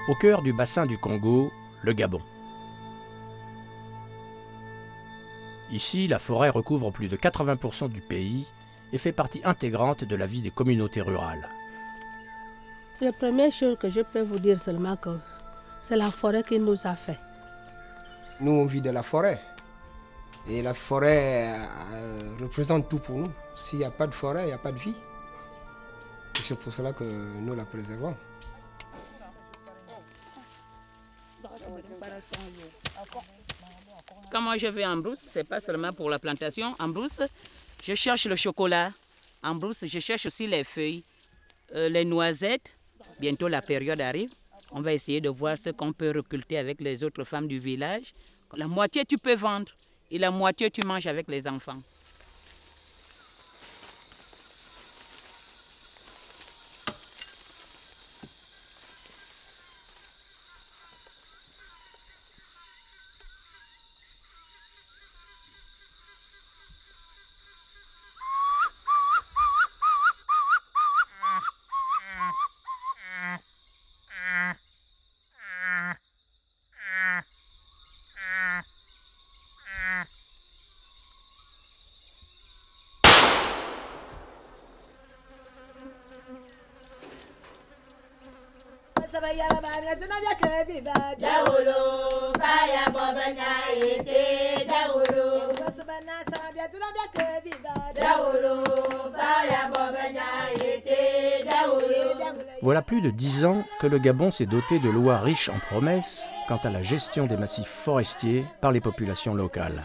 Au cœur du bassin du Congo, le Gabon. Ici, la forêt recouvre plus de 80% du pays et fait partie intégrante de la vie des communautés rurales. La première chose que je peux vous dire seulement que c'est la forêt qui nous a fait. Nous, on vit de la forêt. Et la forêt représente tout pour nous. S'il n'y a pas de forêt, il n'y a pas de vie. Et c'est pour cela que nous la préservons. Quand moi je vais en brousse, ce n'est pas seulement pour la plantation. En brousse, je cherche le chocolat. En brousse, je cherche aussi les feuilles, les noisettes. Bientôt la période arrive. On va essayer de voir ce qu'on peut récolter avec les autres femmes du village. La moitié tu peux vendre et la moitié tu manges avec les enfants. Voilà plus de 10 ans que le Gabon s'est doté de lois riches en promesses quant à la gestion des massifs forestiers par les populations locales.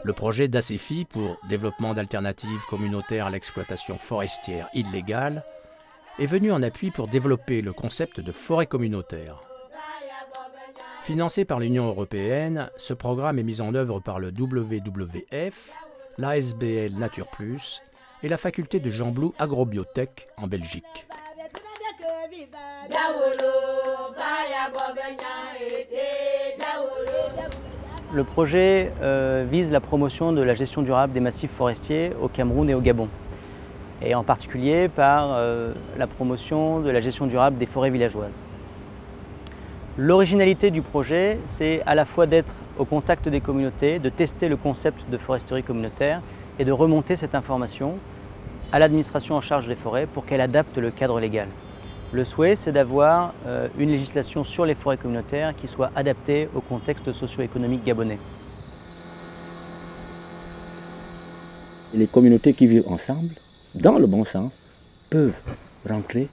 Le projet d'ACEFI pour développement d'alternatives communautaires à l'exploitation forestière illégale est venu en appui pour développer le concept de forêt communautaire. Financé par l'Union européenne, ce programme est mis en œuvre par le WWF, l'ASBL Nature Plus et la faculté de Jean Blou Agrobiotech en Belgique. Le projet vise la promotion de la gestion durable des massifs forestiers au Cameroun et au Gabon, et en particulier par la promotion de la gestion durable des forêts villageoises. L'originalité du projet, c'est à la fois d'être au contact des communautés, de tester le concept de foresterie communautaire et de remonter cette information à l'administration en charge des forêts pour qu'elle adapte le cadre légal. Le souhait, c'est d'avoir une législation sur les forêts communautaires qui soit adaptée au contexte socio-économique gabonais. Les communautés qui vivent ensemble, dans le bon sens, peuvent rentrer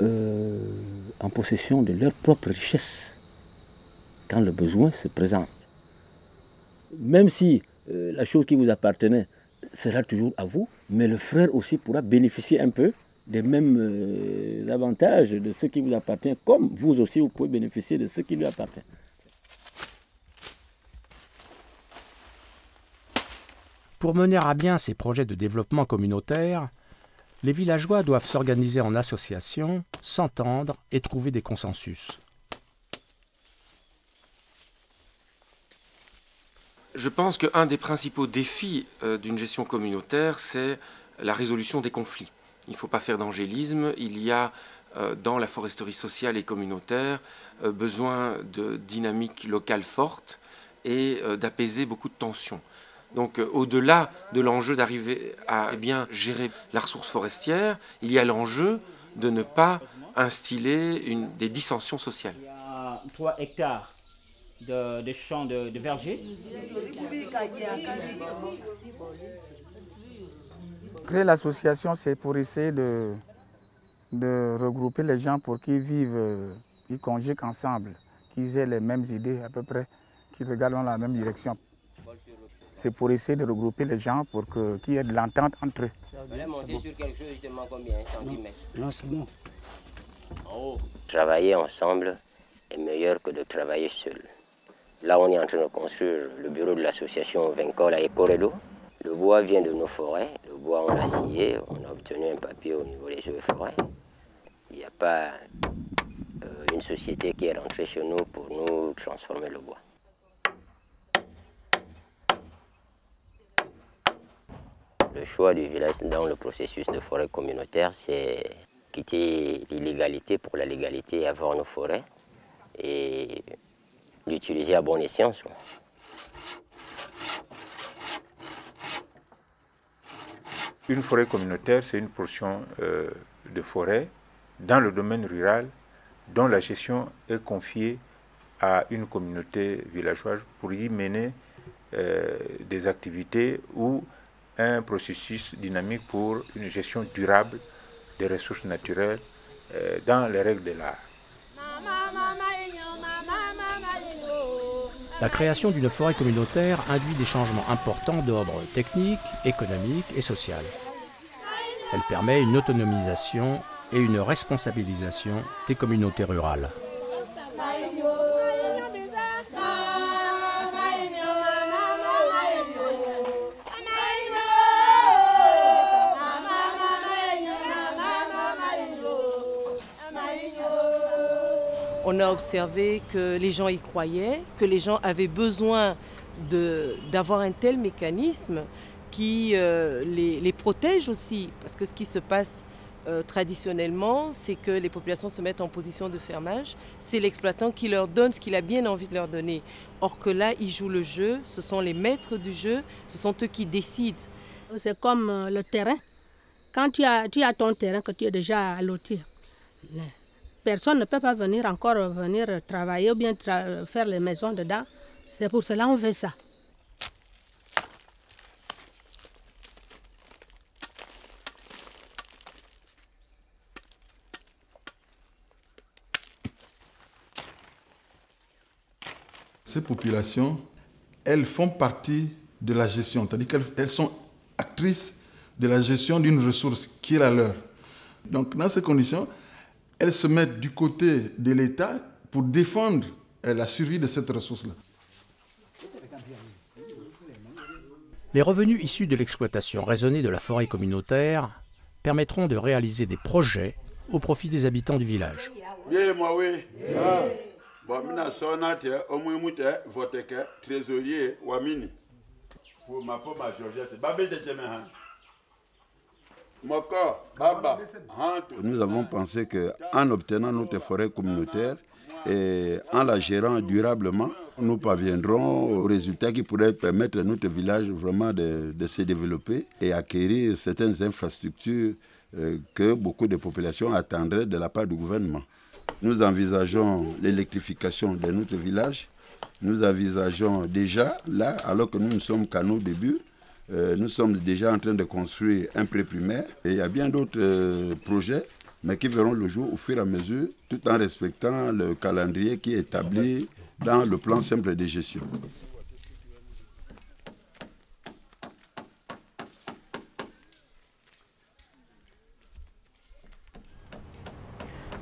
en possession de leur propre richesse quand le besoin se présente. Même si la chose qui vous appartenait sera toujours à vous, mais le frère aussi pourra bénéficier un peu des mêmes avantages de ce qui vous appartient, comme vous aussi vous pouvez bénéficier de ce qui lui appartient. Pour mener à bien ces projets de développement communautaire, les villageois doivent s'organiser en associations, s'entendre et trouver des consensus. Je pense qu'un des principaux défis d'une gestion communautaire, c'est la résolution des conflits. Il ne faut pas faire d'angélisme, il y a dans la foresterie sociale et communautaire besoin de dynamique locale forte et d'apaiser beaucoup de tensions. Donc au-delà de l'enjeu d'arriver à bien gérer la ressource forestière, il y a l'enjeu de ne pas instiller des dissensions sociales. Il y a 3 hectares de champs de verger. Créer l'association, c'est pour essayer de regrouper les gens pour qu'ils vivent, qu'ils conjuguent ensemble, qu'ils aient les mêmes idées à peu près, qu'ils regardent dans la même direction. C'est pour essayer de regrouper les gens pour qu'il y ait de l'entente entre eux. Travailler ensemble est meilleur que de travailler seul. Là, on est en train de construire le bureau de l'association Vincola et Corredo. Le bois vient de nos forêts. Le bois, on l'a scié. On a obtenu un papier au niveau des eaux et forêts. Il n'y a pas une société qui est rentrée chez nous pour nous transformer le bois. Le choix du village dans le processus de forêt communautaire, c'est quitter l'illégalité pour la légalité et avoir nos forêts et l'utiliser à bon escient. Une forêt communautaire, c'est une portion de forêt dans le domaine rural dont la gestion est confiée à une communauté villageoise pour y mener des activités ou un processus dynamique pour une gestion durable des ressources naturelles dans les règles de l'art. La création d'une forêt communautaire induit des changements importants d'ordre technique, économique et social. Elle permet une autonomisation et une responsabilisation des communautés rurales. On a observé que les gens y croyaient, que les gens avaient besoin d'avoir un tel mécanisme qui les protège aussi. Parce que ce qui se passe traditionnellement, c'est que les populations se mettent en position de fermage. C'est l'exploitant qui leur donne ce qu'il a bien envie de leur donner. Or que là, ils jouent le jeu, ce sont les maîtres du jeu, ce sont eux qui décident. C'est comme le terrain. Quand tu as ton terrain que tu es déjà à lotir, personne ne peut pas venir travailler ou bien faire les maisons dedans. C'est pour cela qu'on fait ça. Ces populations, elles font partie de la gestion, c'est-à-dire qu'elles sont actrices de la gestion d'une ressource qui est la leur. Donc dans ces conditions, elles se mettent du côté de l'État pour défendre la survie de cette ressource-là. Les revenus issus de l'exploitation raisonnée de la forêt communautaire permettront de réaliser des projets au profit des habitants du village. Nous avons pensé qu'en obtenant notre forêt communautaire et en la gérant durablement, nous parviendrons aux résultats qui pourraient permettre à notre village vraiment de se développer et acquérir certaines infrastructures que beaucoup de populations attendraient de la part du gouvernement. Nous envisageons l'électrification de notre village. Nous envisageons déjà, là, alors que nous ne sommes qu'à nos débuts, nous sommes déjà en train de construire un pré-primaire et il y a bien d'autres projets, mais qui verront le jour au fur et à mesure, tout en respectant le calendrier qui est établi dans le plan simple de gestion.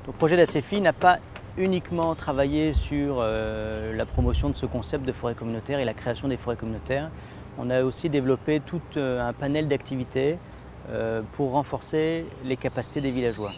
Le projet d'ACEFI n'a pas uniquement travaillé sur la promotion de ce concept de forêt communautaire et la création des forêts communautaires. On a aussi développé tout un panel d'activités pour renforcer les capacités des villageois.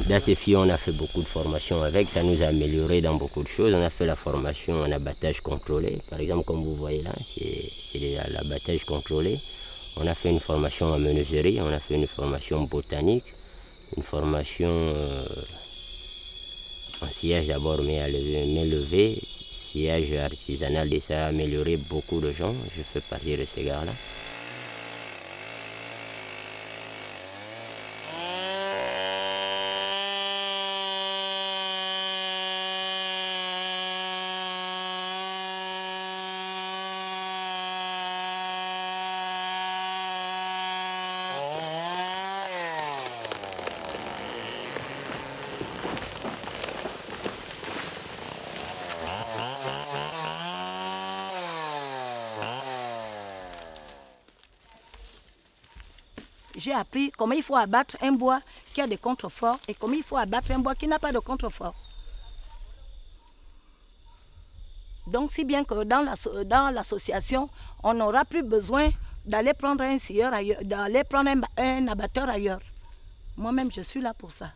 D'ACEFI, on a fait beaucoup de formations avec, ça nous a amélioré dans beaucoup de choses. On a fait la formation en abattage contrôlé, par exemple comme vous voyez là, c'est l'abattage contrôlé. On a fait une formation en menuiserie, on a fait une formation botanique, une formation en sciage d'abord, main levée, sciage artisanal, et ça a amélioré beaucoup de gens. Je fais partie de ces gars-là. j'ai appris comment il faut abattre un bois qui a des contreforts et comment il faut abattre un bois qui n'a pas de contrefort. Donc, si bien que dans l'association, on n'aura plus besoin d'aller prendre un scieur ailleurs, d'aller prendre un abatteur ailleurs. Moi-même, je suis là pour ça.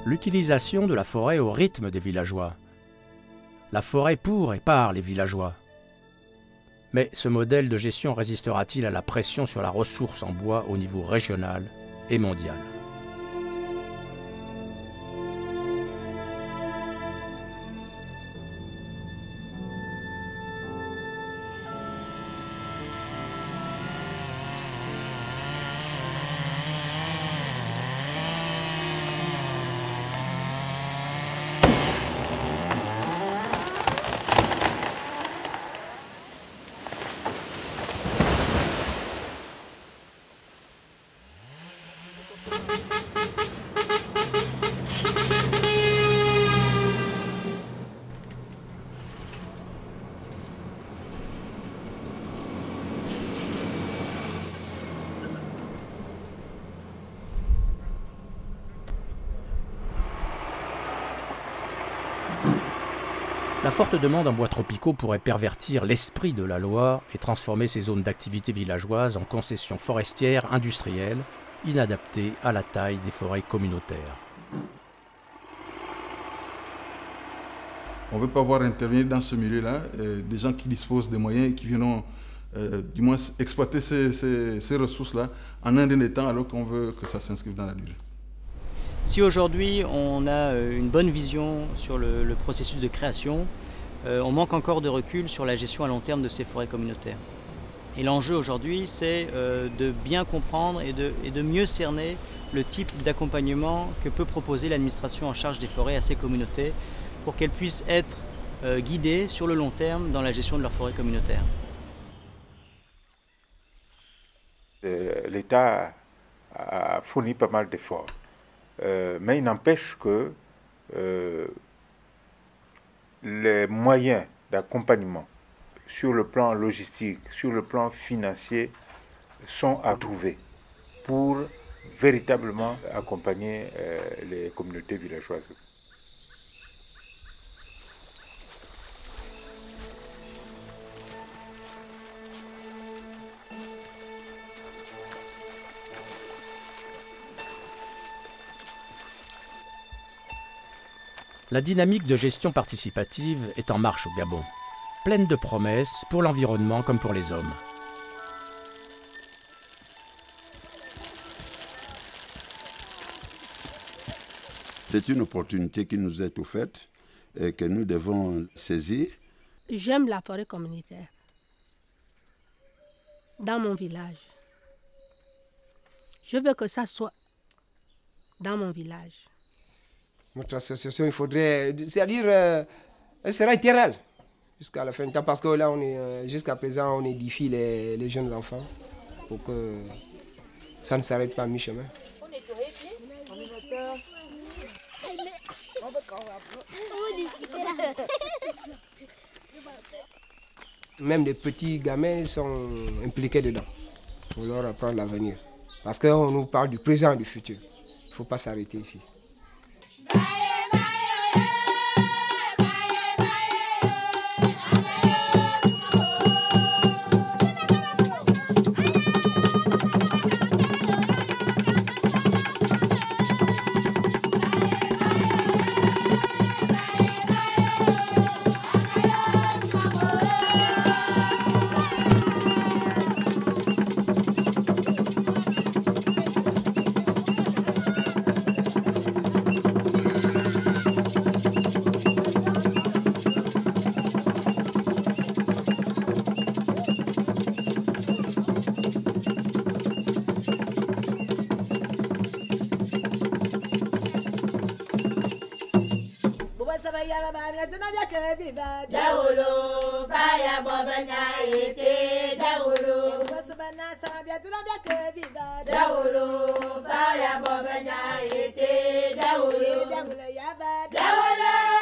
L'utilisation de la forêt au rythme des villageois. La forêt pour et par les villageois. Mais ce modèle de gestion résistera-t-il à la pression sur la ressource en bois au niveau régional et mondial ? La forte demande en bois tropicaux pourrait pervertir l'esprit de la loi et transformer ces zones d'activité villageoise en concessions forestières industrielles, inadaptées à la taille des forêts communautaires. On ne veut pas voir intervenir dans ce milieu-là des gens qui disposent des moyens et qui viendront du moins exploiter ces ressources-là en un des temps alors qu'on veut que ça s'inscrive dans la durée. Si aujourd'hui on a une bonne vision sur le processus de création, on manque encore de recul sur la gestion à long terme de ces forêts communautaires. Et l'enjeu aujourd'hui, c'est de bien comprendre et de mieux cerner le type d'accompagnement que peut proposer l'administration en charge des forêts à ces communautés pour qu'elles puissent être guidées sur le long terme dans la gestion de leurs forêts communautaires. L'État a fourni pas mal d'efforts. Mais il n'empêche que les moyens d'accompagnement sur le plan logistique, sur le plan financier sont à trouver pour véritablement accompagner les communautés villageoises. La dynamique de gestion participative est en marche au Gabon, pleine de promesses pour l'environnement comme pour les hommes. C'est une opportunité qui nous est offerte et que nous devons saisir. J'aime la forêt communautaire dans mon village. Je veux que ça soit dans mon village. Notre association, il faudrait, c'est-à-dire, elle sera éternelle jusqu'à la fin du temps, parce que là, jusqu'à présent, on édifie les jeunes enfants pour que ça ne s'arrête pas à mi-chemin. Même les petits gamins sont impliqués dedans pour leur apprendre l'avenir. Parce qu'on nous parle du présent et du futur. Il ne faut pas s'arrêter ici. Dawolo